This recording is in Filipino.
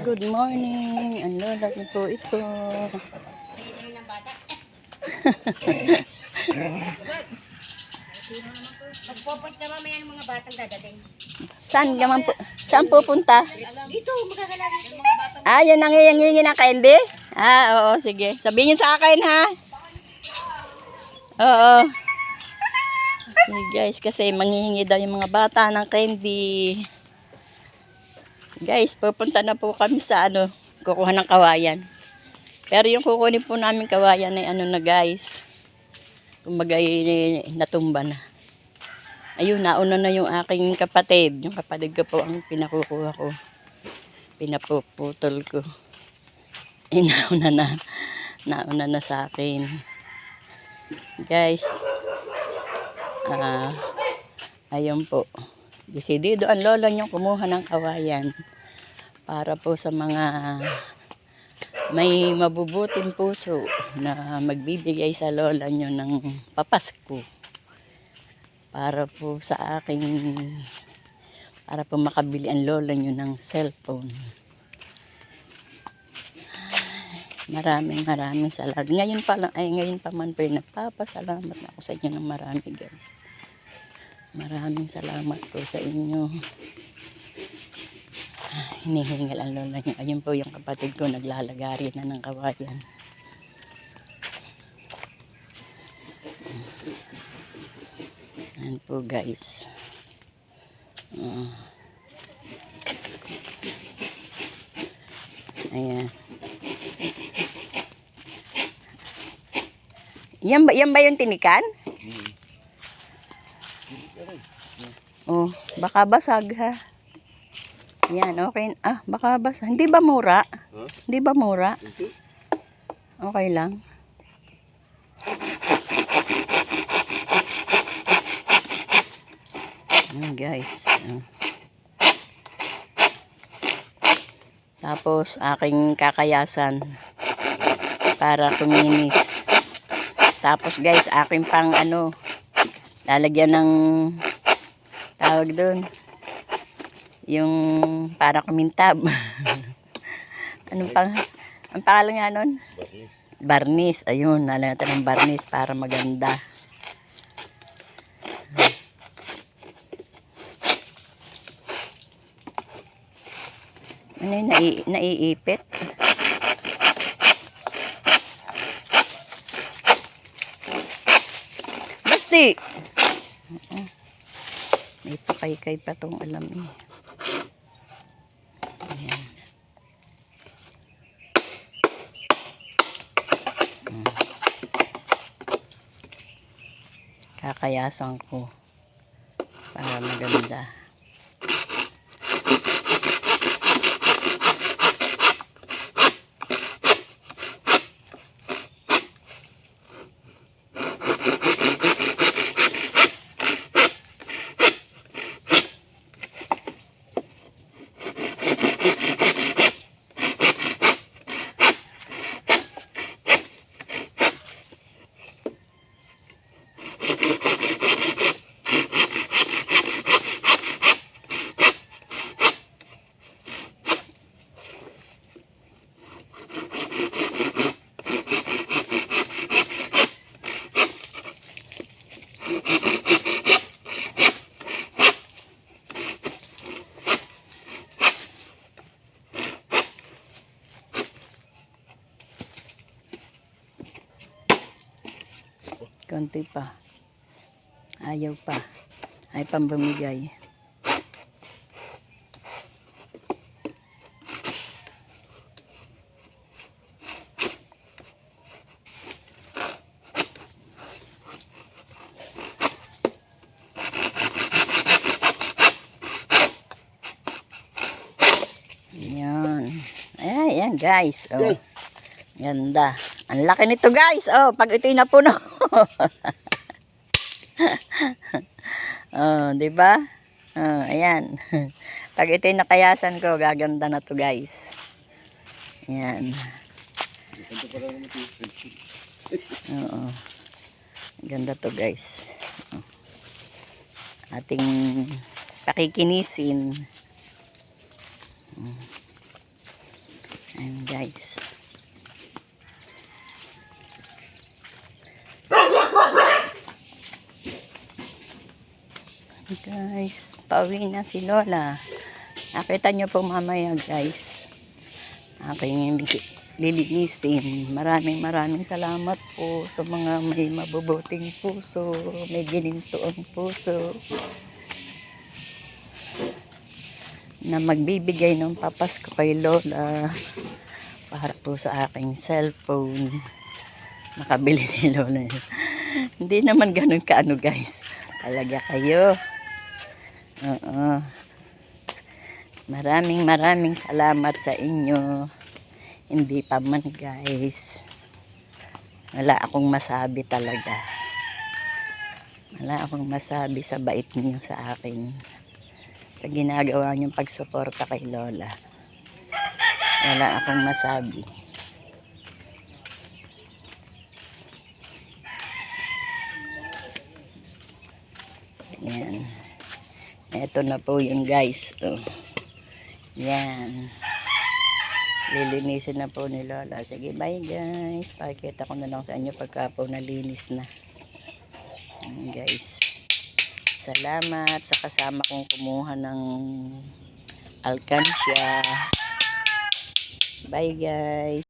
Good morning. Ang lola ko po ito. Magpopot na mamaya ng mga batang dadating. Saan pupunta? Dito, magkakalala ng mga batang. Ah, yan ang hihingi ng candy? Ah, oo, sige. Sabihin niyo sa akin, ha? Oo. Okay, guys, kasi manghihingi daw yung mga bata ng candy. Guys, pupunta na po kami sa kukuha ng kawayan. Pero yung kukunin po namin kawayan ay na guys. Kumbaga natumba na. Ayun, nauna na yung aking kapatid. Yung kapatid ko po ang pinakukuha ko. Pinapuputol ko. Ay, nauna na sa akin. Guys, ayun po. Desidido ang lolo niyong kumuha ng kawayan. Para po sa mga may mabubuting puso na magbibigay sa lola niyo ng papasko. Para po makabili ang lola niyo ng cellphone. Maraming salamat. Ngayon pa man po nagpapasalamat ako sa inyo ng marami, guys. Maraming salamat po sa inyo. Hinihingal ang lola niya. Ayun po yung kapatid ko, naglalagari na ng kawayan. Ayan po, guys. Ayan. Yan ba yung tinikan? Oh, baka basag, ha? Yan, okay. Ah, baka basag. Hindi ba mura? Huh? Hindi ba mura? Okay lang. Ayan, guys. Tapos, aking kakayasan para kuminis. Tapos, guys, aking pang lalagyan ng tawag doon. Yung para kumintab. Ang pangalan nga nun? Barnis. Ayun, lalagyan ng barnis para maganda. Ano yung naiipit? Basti! May pakay-kay pa tong alam eh. Ayan. Kakayasan ko para maganda. Konti pa. Ayaw pa. Ay pambumigay. Yan. Ayan, guys. Oh. Ganda. Ang laki nito, guys. Oh, pag ito'y napuno. Oh, 'di ba? Oh, ayan. Pag ito'y nakayasan ko, gaganda na 'to, guys. Ayan. Oo. Ganda 'to, guys. Ating pakikinisin. Ayan guys. Guys, pauwi na si Lola. Nakita nyo po mamaya guys. Aking lilinisin. Maraming salamat po sa mga may mabubuting puso, may ginintuang puso na magbibigay ng papasko kay Lola para po sa aking cellphone. Nakabili ni Lola. Hindi naman ganun kaano guys. Talaga kayo. Oo. Maraming salamat sa inyo. Hindi pa man guys. Wala akong masabi talaga. Wala akong masabi sa bait niyo sa akin. Sa ginagawa niyong pagsuporta kay Lola. Wala akong masabi. Yan. Ito na po yun guys. Oh. Yan. Lilinisin na po ni Lola. Sige, bye guys. Pakikita ko na lang sa inyo pagka po nalinis na. Yan guys. Salamat sa kasama kong kumuha ng alkansya. Bye guys.